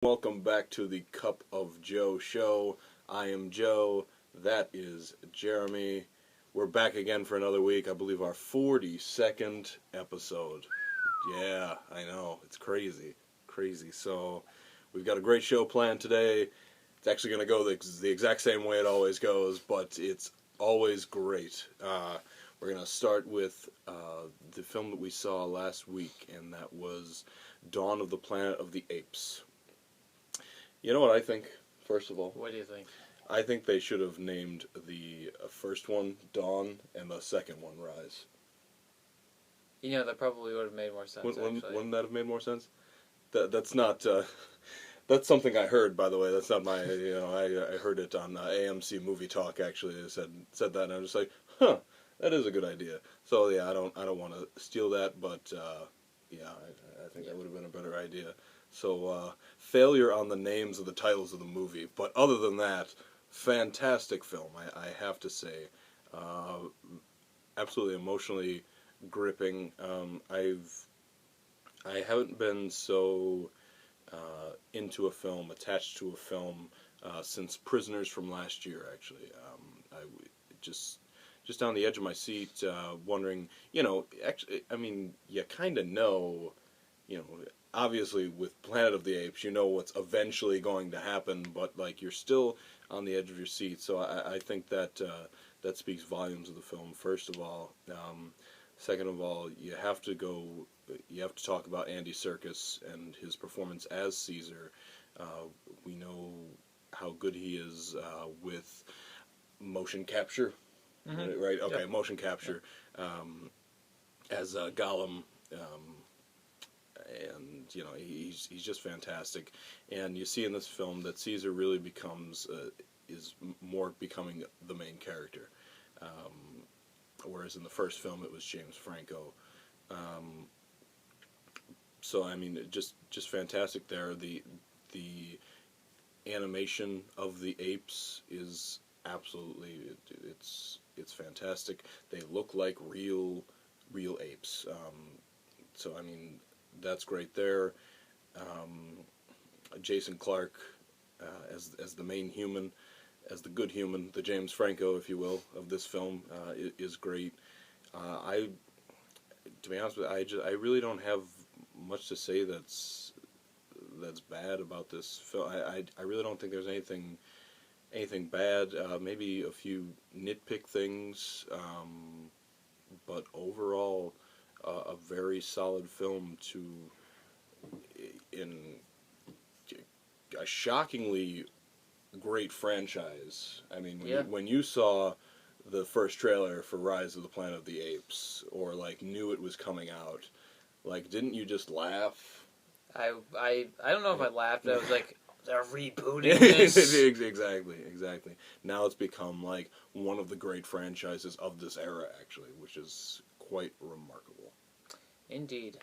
Welcome back to the Cup of Joe show. I am Joe. That is Jeremy. We're back again for another week. I believe our 42nd episode. Yeah, I know. It's crazy. Crazy. So, we've got a great show planned today. It's actually going to go the exact same way it always goes, but it's always great. We're going to start with the film that we saw last week, and that was Dawn of the Planet of the Apes. You know what I think, first of all? What do you think? I think they should have named the first one Dawn and the second one Rise. You know, that probably would have made more sense, actually. Wouldn't that have made more sense? That's not... that's something I heard, by the way. That's not my... I heard it on AMC Movie Talk, actually. They said that, and I was just like, huh, that is a good idea. So, yeah, I don't want to steal that, but, I think that would have been a better idea. So, failure on the names of the titles of the movie. But other than that, fantastic film, I have to say. Absolutely emotionally gripping. I haven't been so into a film, attached to a film, since Prisoners from last year, actually. I just on the edge of my seat, wondering, actually, I mean, you kind of know, obviously with Planet of the Apes, you know what's eventually going to happen, but like you're still on the edge of your seat. So I think that that speaks volumes of the film. First of all, second of all, you have to talk about Andy Serkis and his performance as Caesar. We know how good he is with motion capture, right? Okay, yep. Motion capture as Gollum. And he's just fantastic, and you see in this film that Caesar really is more becoming the main character, whereas in the first film it was James Franco. So I mean, just fantastic there. The animation of the apes is absolutely it's fantastic. They look like real apes. So I mean, that's great there. Jason Clarke as the main human, as the good human, the James Franco, if you will, of this film is great. To be honest with you, I really don't have much to say that's bad about this film. I really don't think there's anything bad. Maybe a few nitpick things, but overall, a very solid film in a shockingly great franchise. I mean, when you saw the first trailer for Rise of the Planet of the Apes, or like knew it was coming out, like didn't you just laugh? I don't know if I laughed. I was like, they're rebooting this. Exactly. Now it's become like one of the great franchises of this era, actually, which is quite remarkable. Indeed.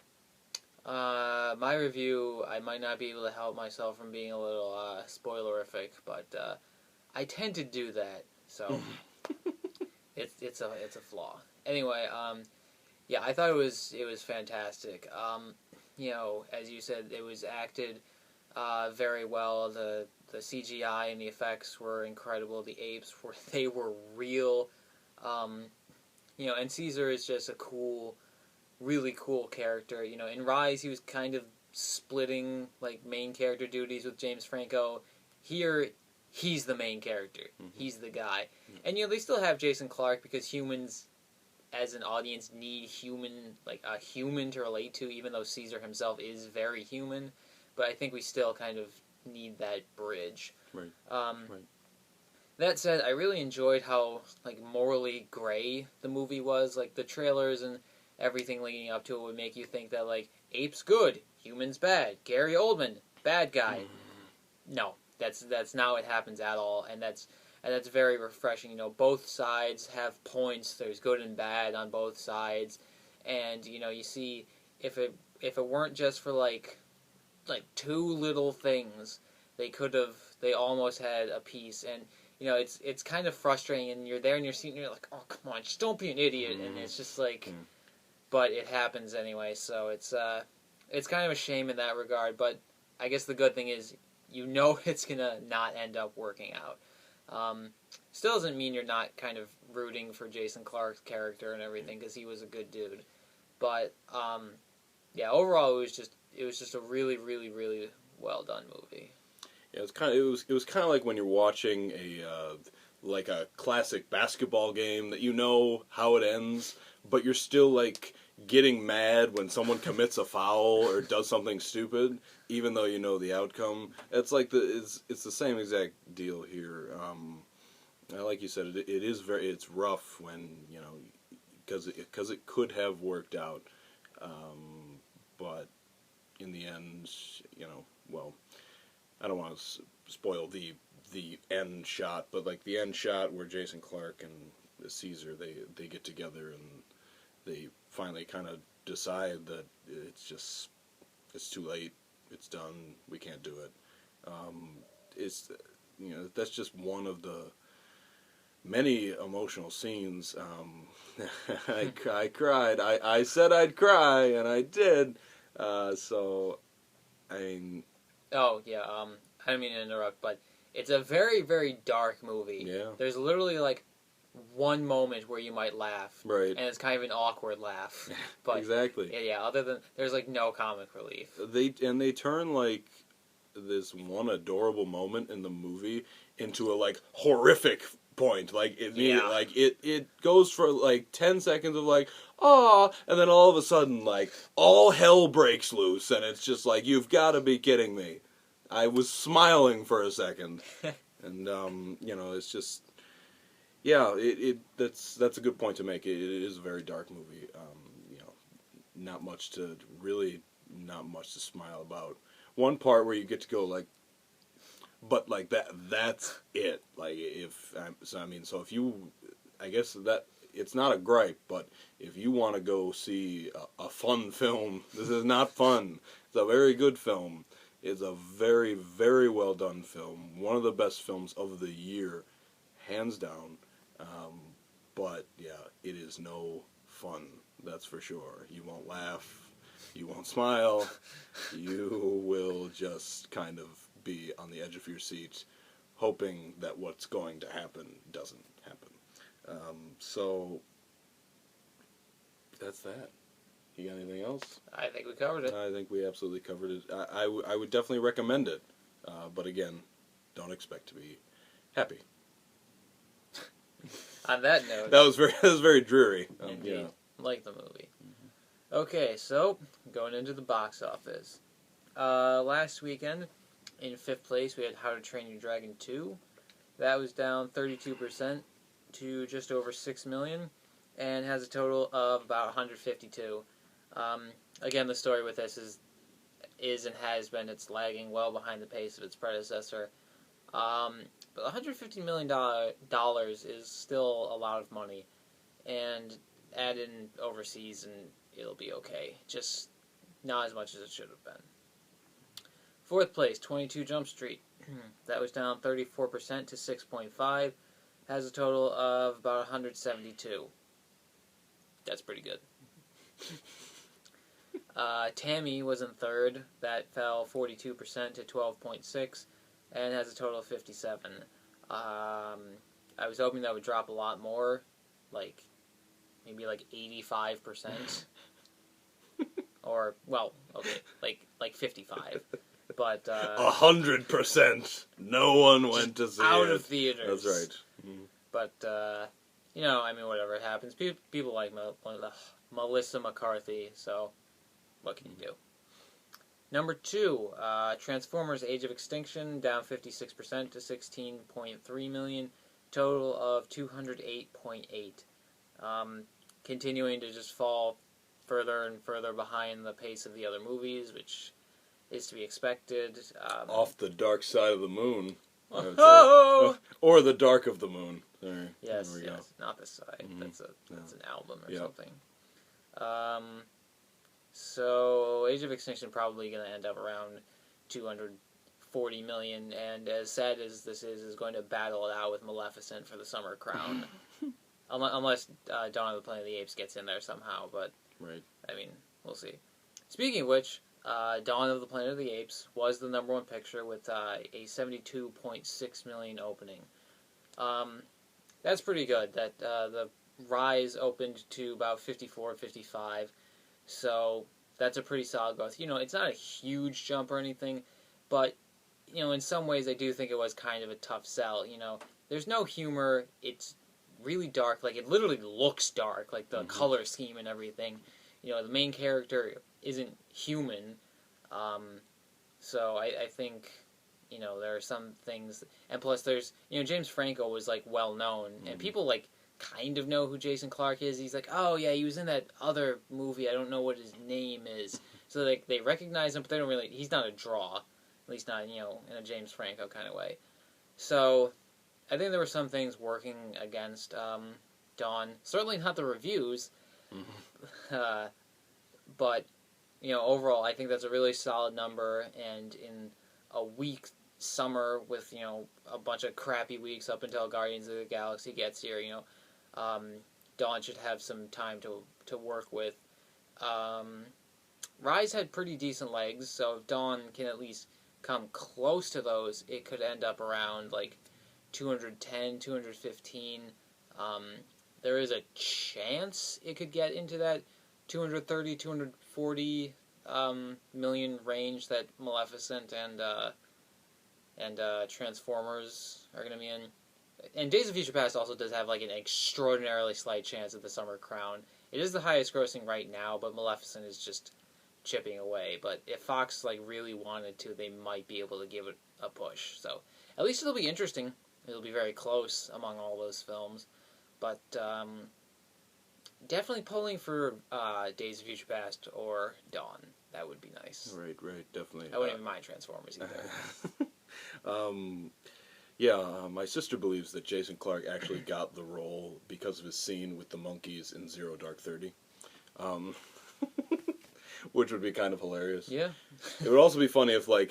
My review, I might not be able to help myself from being a little spoilerific, but I tend to do that, so it's a flaw. Anyway, I thought it was fantastic. As you said, it was acted very well. The CGI and the effects were incredible. The apes were real. And Caesar is just a really cool character. In Rise, he was kind of splitting like main character duties with James Franco. Here, he's the main character. Mm-hmm. He's the guy. Mm-hmm. And they still have Jason Clarke because humans, as an audience, need a human to relate to, even though Caesar himself is very human. But I think we still kind of need that bridge. Right. Right. That said, I really enjoyed how morally gray the movie was. Like the trailers and everything leading up to it would make you think that apes good, humans bad, Gary Oldman bad guy. No, that's not what happens at all, and that's very refreshing. Both sides have points. There's good and bad on both sides, and you see if it weren't just for like two little things, they almost had a piece. And it's kind of frustrating, and you're there in your seat and you're like, oh come on, just don't be an idiot, and it's just like. But it happens anyway, so it's kind of a shame in that regard. But I guess the good thing is you know it's gonna not end up working out. Still doesn't mean you're not kind of rooting for Jason Clarke's character and everything, because he was a good dude. But yeah, overall it was just a really, really, really well done movie. Yeah, it was kind of like when you're watching like a classic basketball game that you know how it ends, but you're still like getting mad when someone commits a foul or does something stupid, even though you know the outcome. It's the same exact deal here. Like you said, it's rough when you know because it could have worked out, but in the end, you know, well, I don't want to spoil the end shot, but like the end shot where Jason Clarke and Caesar they get together and they finally kind of decide that it's too late, it's done, we can't do it. It's you know that's just one of the many emotional scenes. I cried. I said I'd cry, and I did. So I mean, Oh yeah, I don't mean to interrupt, but it's a very, very dark movie. yeah, There's literally like one moment where you might laugh, right. and it's kind of an awkward laugh. But Exactly. yeah, other than there's like no comic relief. They turn like this one adorable moment in the movie into a like horrific point. Like Yeah. like it goes for like 10 seconds of like ah, and then all of a sudden like all hell breaks loose, and it's just like you've got to be kidding me. I was smiling for a second, and you know it's just yeah, that's a good point to make. It is a very dark movie. You know, not much to smile about. One part where you get to go like, but like that's it. Like so if you, I guess that it's not a gripe, but if you want to go see a fun film, this is not fun. It's a very good film. It's a very, very well done film. One of the best films of the year, hands down. But yeah, it is no fun. That's for sure. You won't laugh. You won't smile. You will just kind of be on the edge of your seat, hoping that what's going to happen doesn't happen. So that's that. You got anything else? I think we covered it. I think we absolutely covered it. I would definitely recommend it, but again, don't expect to be happy. On that note, That was very dreary. indeed, Yeah. like the movie. Okay, so going into the box office. Last weekend, in 5th place, we had How to Train Your Dragon 2. That was down 32% to just over 6 million, and has a total of about 152. Again, the story with this is and has been it's lagging well behind the pace of its predecessor. But $150 million is still a lot of money, and add in overseas and it'll be okay. Just not as much as it should have been. 4th place, 22 Jump Street. That was down 34% to 6.5. Has a total of about 172. That's pretty good. Tammy was in 3rd. That fell 42% to 12.6, and has a total of 57. I was hoping that would drop a lot more, like maybe like 85%, or well, okay, like 55. But 100%. No one went to see out it. of theaters. That's right. Mm-hmm. But you know, I mean, whatever happens, people like Melissa McCarthy. So, what can you do? Number 2, Transformers: Age of Extinction, down 56% to 16.3 million, total of 208.8. Continuing to just fall further and further behind the pace of the other movies, which is to be expected. Off the dark side of the moon. I would say. Oh! Or the dark of the moon. There Yes, we go. yes, not this side. Mhm. That's an album or Yep. something. So Age of Extinction probably going to end up around 240 million, and as sad as this is going to battle it out with Maleficent for the Summer Crown, unless Dawn of the Planet of the Apes gets in there somehow. But Right. I mean, we'll see. Speaking of which, Dawn of the Planet of the Apes was the number one picture with a 72.6 million opening. That's pretty good. That the Rise opened to about 54, 55, so that's a pretty solid growth. It's not a huge jump or anything, but in some ways I do think it was kind of a tough sell. There's no humor. It's really dark. Like, it literally looks dark, like the color scheme and everything. The main character isn't human, so I think there are some things, and plus there's James Franco was like well known, and people like kind of know who Jason Clarke is. He's like, oh yeah, he was in that other movie, I don't know what his name is, so they recognize him, but they don't really. He's not a draw, at least not in a James Franco kind of way. So I think there were some things working against Dawn. Certainly not the reviews, but overall, I think that's a really solid number. And in a weak summer with a bunch of crappy weeks up until Guardians of the Galaxy gets here, Dawn should have some time to work with. Rise had pretty decent legs, so if Dawn can at least come close to those, it could end up around like 210, 215. There is a chance it could get into that 230, 240 million range that Maleficent and Transformers are going to be in. And Days of Future Past also does have like an extraordinarily slight chance at the Summer Crown. It is the highest grossing right now, but Maleficent is just chipping away. But if Fox really wanted to, they might be able to give it a push. So at least it'll be interesting. It'll be very close among all those films. But definitely pulling for Days of Future Past or Dawn. That would be nice. Right, definitely. I wouldn't even mind Transformers either. My sister believes that Jason Clarke actually got the role because of his scene with the monkeys in Zero Dark 30. Which would be kind of hilarious. Yeah. It would also be funny if, Dawn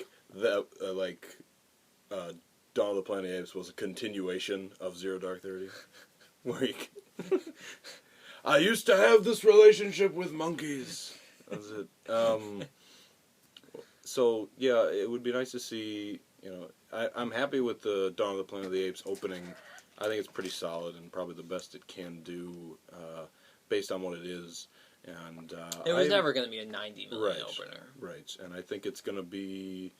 of the Planet of the Apes was a continuation of Zero Dark 30. Where I used to have this relationship with monkeys. That's it. So, yeah, it would be nice to see, I'm happy with the Dawn of the Planet of the Apes opening. I think it's pretty solid and probably the best it can do based on what it is. And it was never going to be a 90 million opener. Right, and I think it's going to be,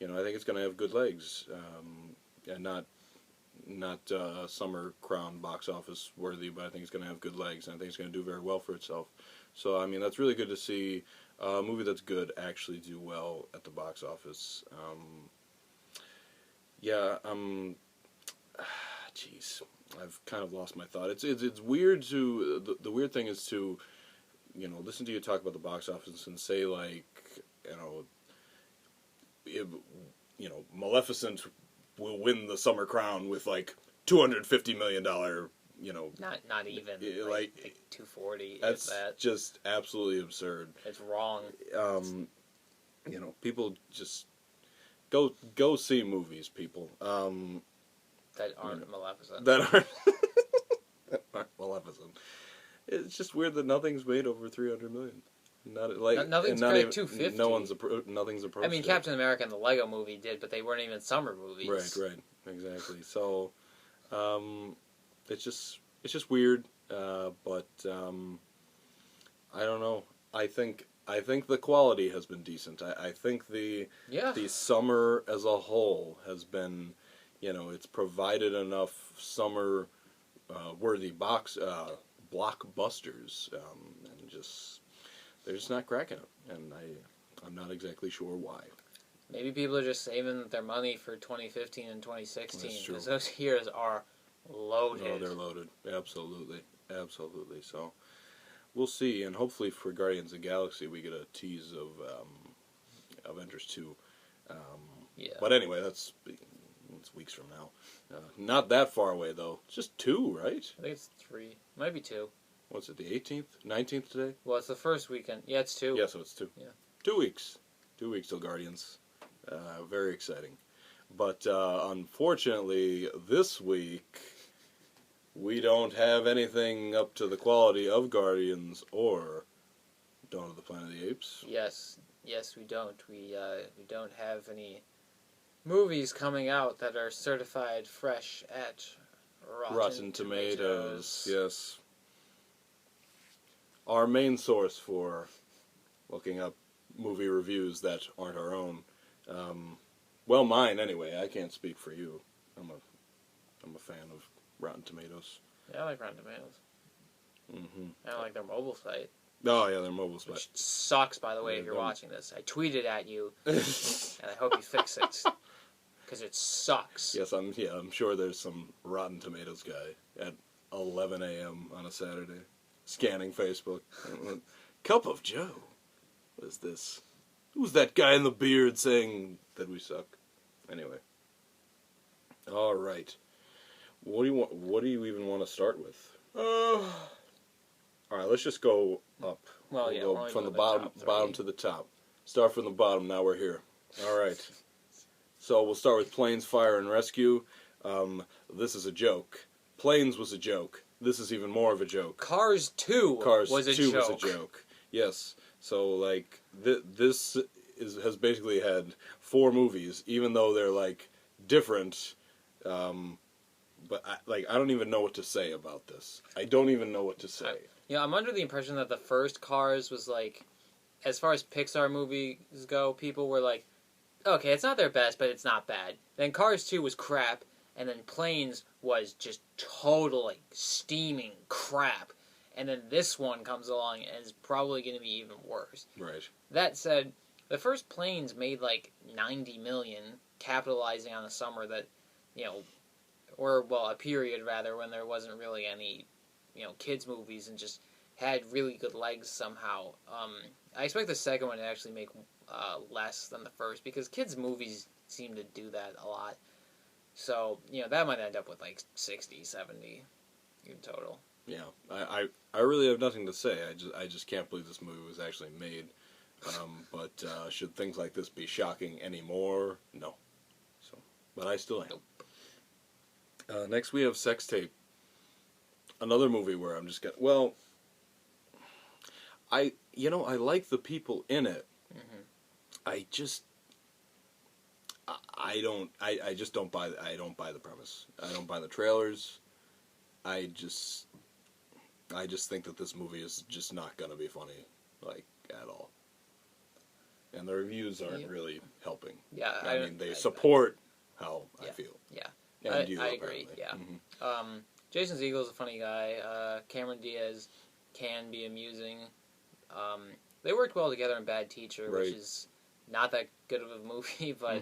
I think it's going to have good legs. And not Summer Crown box office worthy, but I think it's going to have good legs, and I think it's going to do very well for itself. So, I mean, that's really good to see a movie that's good actually do well at the box office. Jeez, I've kind of lost my thought. It's weird to, the weird thing is to, listen to you talk about the box office and say, Maleficent will win the Summer Crown with $250 million. Not even like 240. That's just absolutely absurd. It's wrong. People just go see movies, people. That aren't Maleficent. That aren't Maleficent. It's just weird that nothing's made over 300 million. Nothing's made 250. Nothing's approached. I mean, Captain America and the Lego Movie did, but they weren't even summer movies. Right, exactly. So, it's just weird. But I don't know. I think the quality has been decent. I think the summer as a whole has been, it's provided enough summer worthy blockbusters, and they're just not cracking it, and I'm not exactly sure why. Maybe people are just saving their money for 2015 and 2016 because That's those years are loaded. No, they're loaded. Absolutely. So we'll see, and hopefully for Guardians of the Galaxy we get a tease of Avengers 2. But anyway, it's weeks from now. Not that far away though. It's just 2, right? I think it's 3. Might be 2. What's it? The 18th, 19th today? Well, it's the first weekend. Yeah, it's 2. Yeah, so it's 2. Yeah, 2 weeks. 2 weeks till Guardians. Very exciting. But unfortunately, this week we don't have anything up to the quality of Guardians or Dawn of the Planet of the Apes. Yes, we don't. We don't have any movies coming out that are certified fresh at Rotten Tomatoes. Yes. Our main source for looking up movie reviews that aren't our own. Well, mine anyway. I can't speak for you. I'm a fan of Rotten Tomatoes. Yeah, I like Rotten Tomatoes. Mm-hmm. I don't like their mobile site. Oh yeah, their mobile site. Which sucks, by the way, if you're watching this. I tweeted at you, and I hope you fix it. Because it sucks. Yes, I'm sure there's some Rotten Tomatoes guy at 11 a.m. on a Saturday scanning Facebook. Cup of Joe. What is this? Who's that guy in the beard saying that we suck? Anyway. All right. What do you even want to start with? All right, let's just go up. Well, we'll go from the bottom to the top. Start from the bottom. Now we're here. All right. So we'll start with Planes, Fire, and Rescue. This is a joke. Planes was a joke. This is even more of a joke. Cars 2 was a joke. Yes. So, like, this has basically had 4 movies, even though they're, like, different. But, I don't even know what to say about this. I don't even know what to say. I'm under the impression that the first Cars was, like, as far as Pixar movies go, people were like, okay, it's not their best, but it's not bad. Then Cars 2 was crap, and then Planes was just total, like, steaming crap. And then this one comes along and is probably going to be even worse. Right. That said, the first Planes made, like, $90 million, capitalizing on a summer that, a period, rather, when there wasn't really any, kids' movies, and just had really good legs somehow. I expect the second one to actually make less than the first, because kids' movies seem to do that a lot. So, that might end up with like 60, 70 in total. Yeah, I really have nothing to say. I just can't believe this movie was actually made. But should things like this be shocking anymore? No. So, but I still am. Nope. Next we have Sex Tape. Another movie where I'm just I like the people in it. Mm-hmm. I just don't buy the premise. I don't buy the trailers. I just think that this movie is just not going to be funny, like, at all. And the reviews aren't really helping. Yeah, I mean, they support how I feel. Yeah, And I agree. Yeah. Mm-hmm. Jason Segel's a funny guy. Cameron Diaz can be amusing. They worked well together in Bad Teacher, Right. which is not that good of a movie, but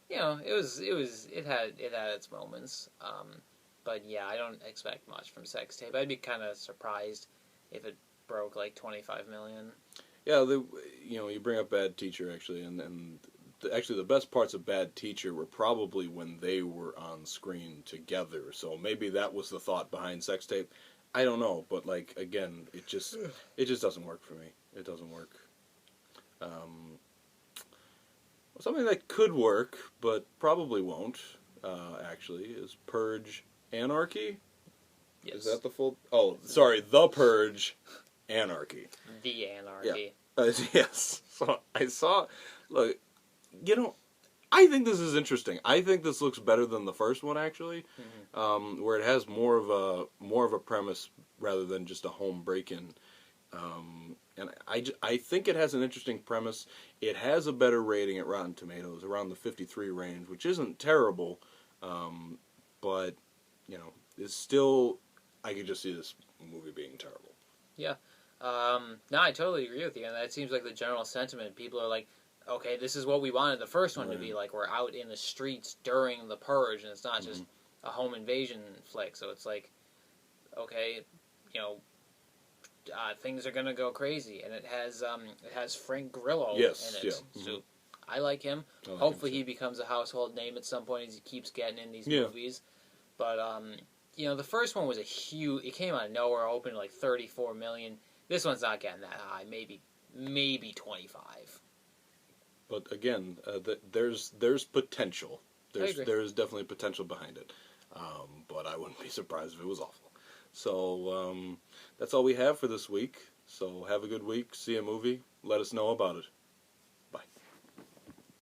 it had its moments. But yeah, I don't expect much from Sex Tape. I'd be kind of surprised if it broke like 25 million. Yeah, you bring up Bad Teacher actually, and actually the best parts of Bad Teacher were probably when they were on screen together. So maybe that was the thought behind Sex Tape. I don't know, but like again, it just doesn't work for me. It doesn't work. Something that could work, but probably won't. Actually, is Purge Anarchy. Yes. Is that the full? Oh, sorry, The Purge Anarchy. The Anarchy. Yeah. Yes. So I saw. Look, I think this is interesting. I think this looks better than the first one actually, where it has more of a premise rather than just a home break-in. And I think it has an interesting premise. It has a better rating at Rotten Tomatoes, around the 53 range, which isn't terrible, but it's still, I could just see this movie being terrible. Yeah. No, I totally agree with you, and that seems like the general sentiment. People are like, okay, this is what we wanted the first one to be like. We're out in the streets during the Purge, and it's not just a home invasion flick. So it's like, okay, things are gonna go crazy, and it has Frank Grillo in it. Yeah. So I like him. Hopefully he becomes a household name at some point as he keeps getting in these movies. But the first one was it came out of nowhere, opened like 34 million. This one's not getting that high. Maybe 25. But again, there's potential. There's definitely potential behind it. But I wouldn't be surprised if it was awful. So that's all we have for this week. So have a good week. See a movie. Let us know about it.